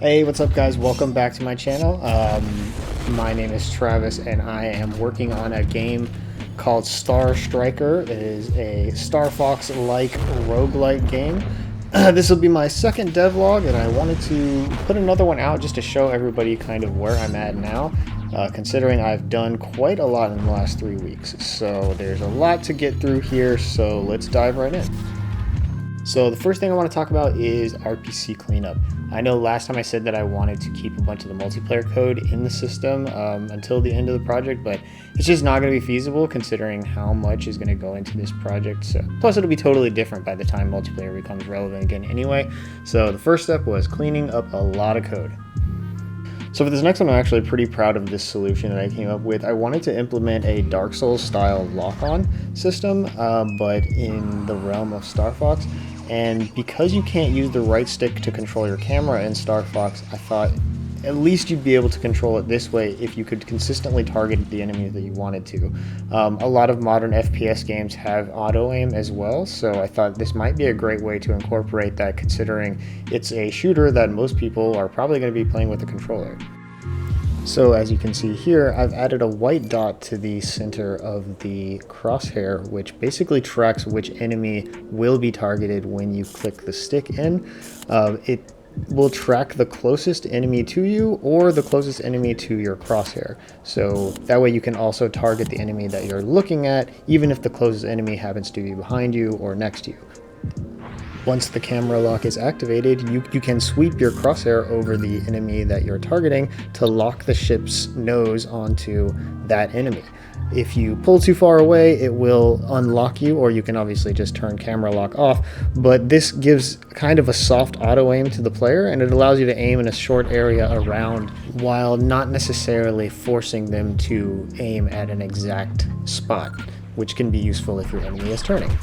Hey, what's up guys? Welcome back to my channel. My name is Travis and I am working on a game called Star Striker. It is a Star Fox-like roguelite game. This will be my second devlog and I wanted to put another one out just to show everybody kind of where I'm at now, considering I've done quite a lot in the last 3 weeks. So there's a lot to get through here, so let's dive right in. So the first thing I want to talk about is RPC cleanup. I know last time I said that I wanted to keep a bunch of the multiplayer code in the system until the end of the project, but it's just not going to be feasible considering how much is going to go into this project. So, plus it'll be totally different by the time multiplayer becomes relevant again anyway. So the first step was cleaning up a lot of code. So for this next one, I'm actually pretty proud of this solution that I came up with. I wanted to implement a Dark Souls style lock-on system, but in the realm of Star Fox. And because you can't use the right stick to control your camera in Star Fox, I thought at least you'd be able to control it this way if you could consistently target the enemy that you wanted to. A lot of modern FPS games have auto aim as well, so I thought this might be a great way to incorporate that, considering it's a shooter that most people are probably going to be playing with a controller. So as you can see here, I've added a white dot to the center of the crosshair, which basically tracks which enemy will be targeted when you click the stick in. It will track the closest enemy to you or the closest enemy to your crosshair. So that way you can also target the enemy that you're looking at, even if the closest enemy happens to be behind you or next to you. Once the camera lock is activated, you can sweep your crosshair over the enemy that you're targeting to lock the ship's nose onto that enemy. If you pull too far away, it will unlock you, or you can obviously just turn camera lock off, but this gives kind of a soft auto aim to the player, and it allows you to aim in a short area around while not necessarily forcing them to aim at an exact spot, which can be useful if your enemy is turning.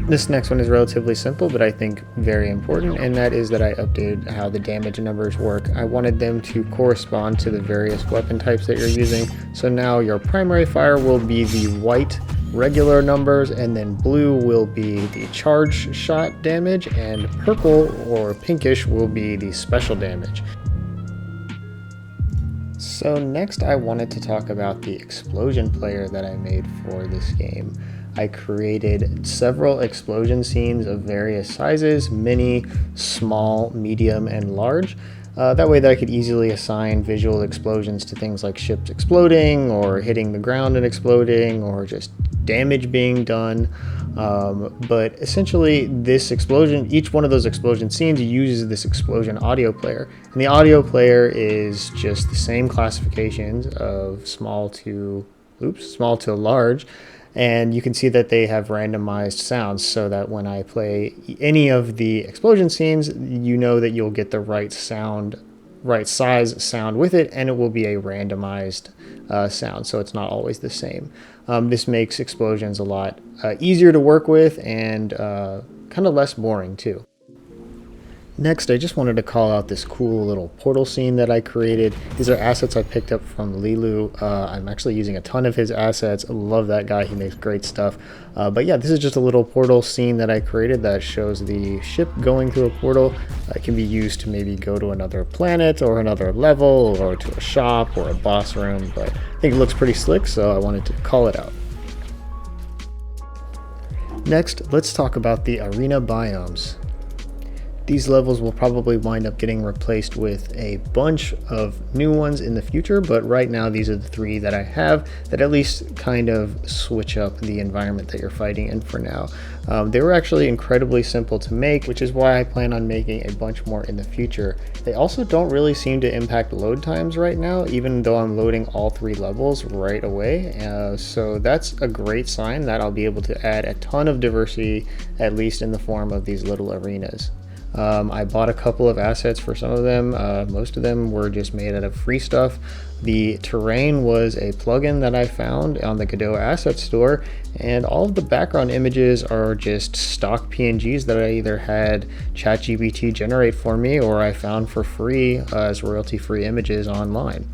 This next one is relatively simple, but I think very important, and that is that I updated how the damage numbers work. I wanted them to correspond to the various weapon types that you're using. So now your primary fire will be the white regular numbers, and then blue will be the charge shot damage, and purple or pinkish will be the special damage. So next I wanted to talk about the explosion player that I made for this game. I created several explosion scenes of various sizes: mini, small, medium, and large. That way that I could easily assign visual explosions to things like ships exploding, or hitting the ground and exploding, or just damage being done. But essentially this explosion, each one of those explosion scenes uses this explosion audio player. And the audio player is just the same classifications of small to large. And you can see that they have randomized sounds, so that when I play any of the explosion scenes, you know that you'll get the right size sound with it, and it will be a randomized sound, so it's not always the same. This makes explosions a lot easier to work with and kind of less boring too. Next, I just wanted to call out this cool little portal scene that I created. These are assets I picked up from Lilu. I'm actually using a ton of his assets. I love that guy. He makes great stuff. But yeah, this is just a little portal scene that I created that shows the ship going through a portal. It can be used to maybe go to another planet or another level or to a shop or a boss room. But I think it looks pretty slick, so I wanted to call it out. Next, let's talk about the arena biomes. These levels will probably wind up getting replaced with a bunch of new ones in the future, but right now these are the 3 that I have that at least kind of switch up the environment that you're fighting in for now. They were actually incredibly simple to make, which is why I plan on making a bunch more in the future. They also don't really seem to impact load times right now, even though I'm loading all 3 levels right away. So that's a great sign that I'll be able to add a ton of diversity, at least in the form of these little arenas. I bought a couple of assets for some of them. Most of them were just made out of free stuff. The terrain was a plugin that I found on the Godot asset store, and all of the background images are just stock PNGs that I either had ChatGPT generate for me or I found for free as royalty-free images online.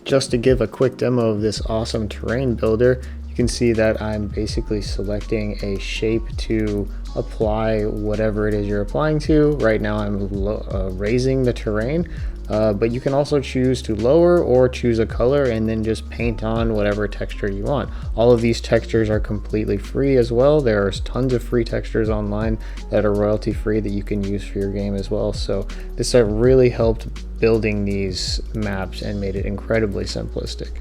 Just to give a quick demo of this awesome terrain builder, you can see that I'm basically selecting a shape to apply whatever it is you're applying to. Right now I'm raising the terrain, but you can also choose to lower or choose a color and then just paint on whatever texture you want. All of these textures are completely free as well. There's tons of free textures online that are royalty free that you can use for your game as well. So this really helped building these maps and made it incredibly simplistic.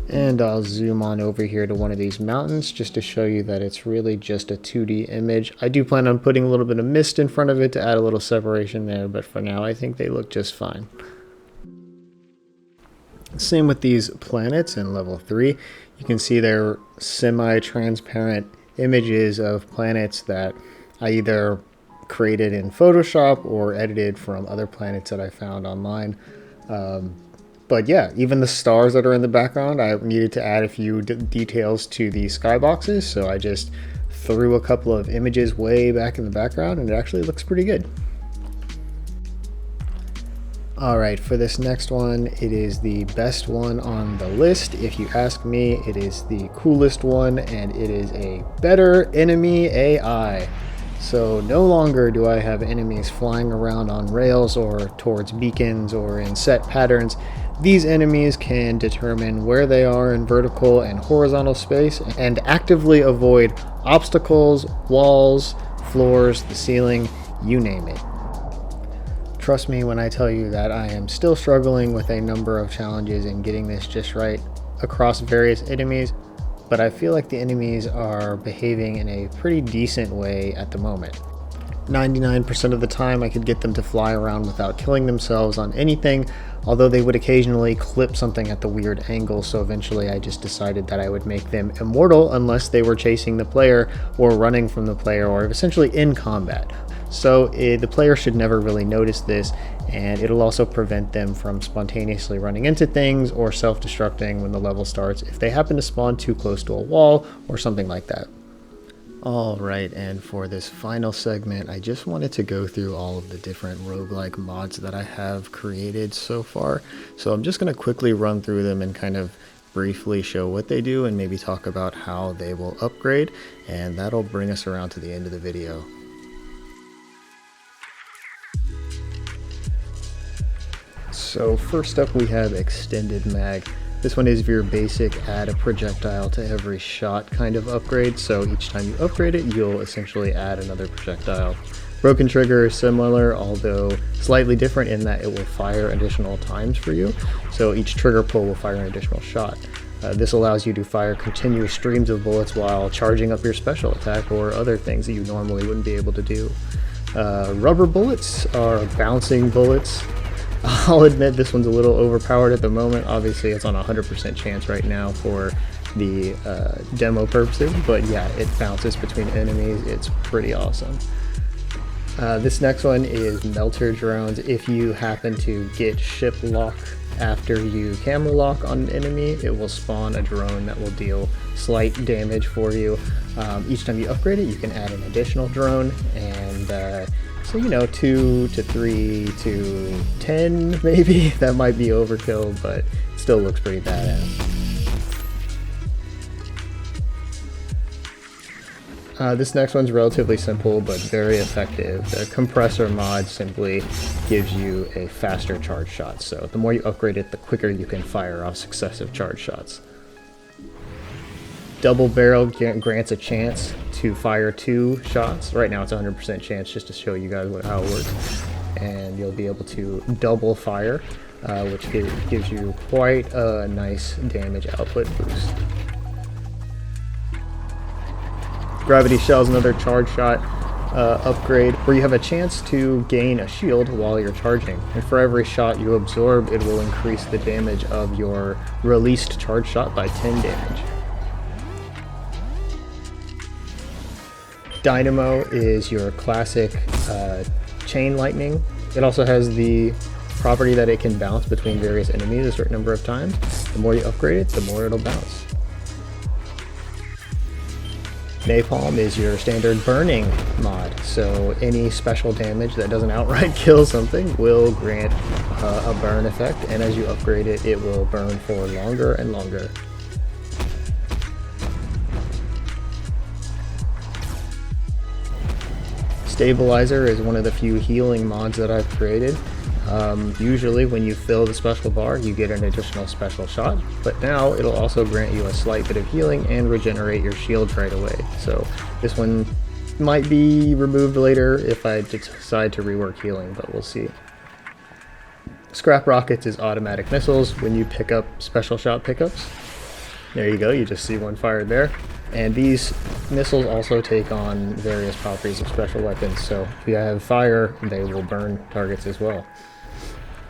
And I'll zoom on over here to one of these mountains just to show you that it's really just a 2D image. I do plan on putting a little bit of mist in front of it to add a little separation there, but for now I think they look just fine. Same with these planets in level 3. You can see they're semi-transparent images of planets that I either created in Photoshop or edited from other planets that I found online. But yeah, even the stars that are in the background, I needed to add a few details to the skyboxes, so I just threw a couple of images way back in the background, and it actually looks pretty good. Alright, for this next one, it is the best one on the list. If you ask me, it is the coolest one, and it is a better enemy AI. So no longer do I have enemies flying around on rails or towards beacons or in set patterns. These enemies can determine where they are in vertical and horizontal space and actively avoid obstacles, walls, floors, the ceiling, you name it. Trust me when I tell you that I am still struggling with a number of challenges in getting this just right across various enemies, but I feel like the enemies are behaving in a pretty decent way at the moment. 99% of the time I could get them to fly around without killing themselves on anything, although they would occasionally clip something at the weird angle, so eventually I just decided that I would make them immortal unless they were chasing the player or running from the player or essentially in combat. So the player should never really notice this, and it'll also prevent them from spontaneously running into things or self-destructing when the level starts if they happen to spawn too close to a wall or something like that. Alright, and for this final segment, I just wanted to go through all of the different roguelike mods that I have created so far. So I'm just going to quickly run through them and kind of briefly show what they do and maybe talk about how they will upgrade, and that'll bring us around to the end of the video. So first up we have Extended Mag. This one is your basic add a projectile to every shot kind of upgrade, so each time you upgrade it you'll essentially add another projectile. Broken Trigger is similar, although slightly different in that it will fire additional times for you, so each trigger pull will fire an additional shot. This allows you to fire continuous streams of bullets while charging up your special attack or other things that you normally wouldn't be able to do. Rubber bullets are bouncing bullets. I'll admit this one's a little overpowered at the moment. Obviously it's on 100% chance right now for the demo purposes, but yeah, it bounces between enemies. It's pretty awesome. This next one is Melter Drones. If you happen to get ship lock after you camera lock on an enemy, it will spawn a drone that will deal slight damage for you. Each time you upgrade it, you can add an additional drone, and so, you know, 2 to 3 to 10 maybe. That might be overkill, but it still looks pretty badass. This next one's relatively simple but very effective. The compressor mod simply gives you a faster charge shot, so the more you upgrade it, the quicker you can fire off successive charge shots. Double barrel grants a chance to fire 2 shots. Right now it's 100% chance, just to show you guys how it works. And you'll be able to double fire, which gives you quite a nice damage output boost. Gravity Shell is another charge shot upgrade where you have a chance to gain a shield while you're charging. And for every shot you absorb, it will increase the damage of your released charge shot by 10 damage. Dynamo is your classic chain lightning. It also has the property that it can bounce between various enemies a certain number of times. The more you upgrade it, the more it'll bounce. Napalm is your standard burning mod, so any special damage that doesn't outright kill something will grant a burn effect, and as you upgrade it, it will burn for longer and longer. Stabilizer is one of the few healing mods that I've created. Usually when you fill the special bar, you get an additional special shot, but now it'll also grant you a slight bit of healing and regenerate your shields right away. So this one might be removed later if I decide to rework healing, but we'll see. Scrap Rockets is automatic missiles when you pick up special shot pickups. There you go, you just see one fired there. And these missiles also take on various properties of special weapons, so if you have fire, they will burn targets as well.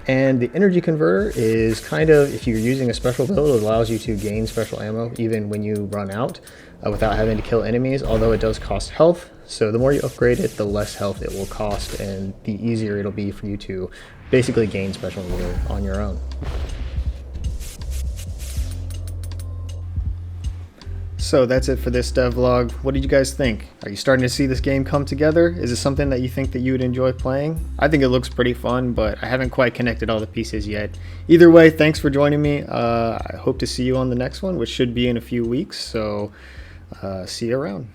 And the energy converter is kind of, if you're using a special build, it allows you to gain special ammo even when you run out without having to kill enemies, although it does cost health. So the more you upgrade it, the less health it will cost, and the easier it'll be for you to basically gain special meter on your own. So that's it for this devlog. What did you guys think? Are you starting to see this game come together? Is it something that you think that you would enjoy playing? I think it looks pretty fun, but I haven't quite connected all the pieces yet. Either way, thanks for joining me. I hope to see you on the next one, which should be in a few weeks. So see you around.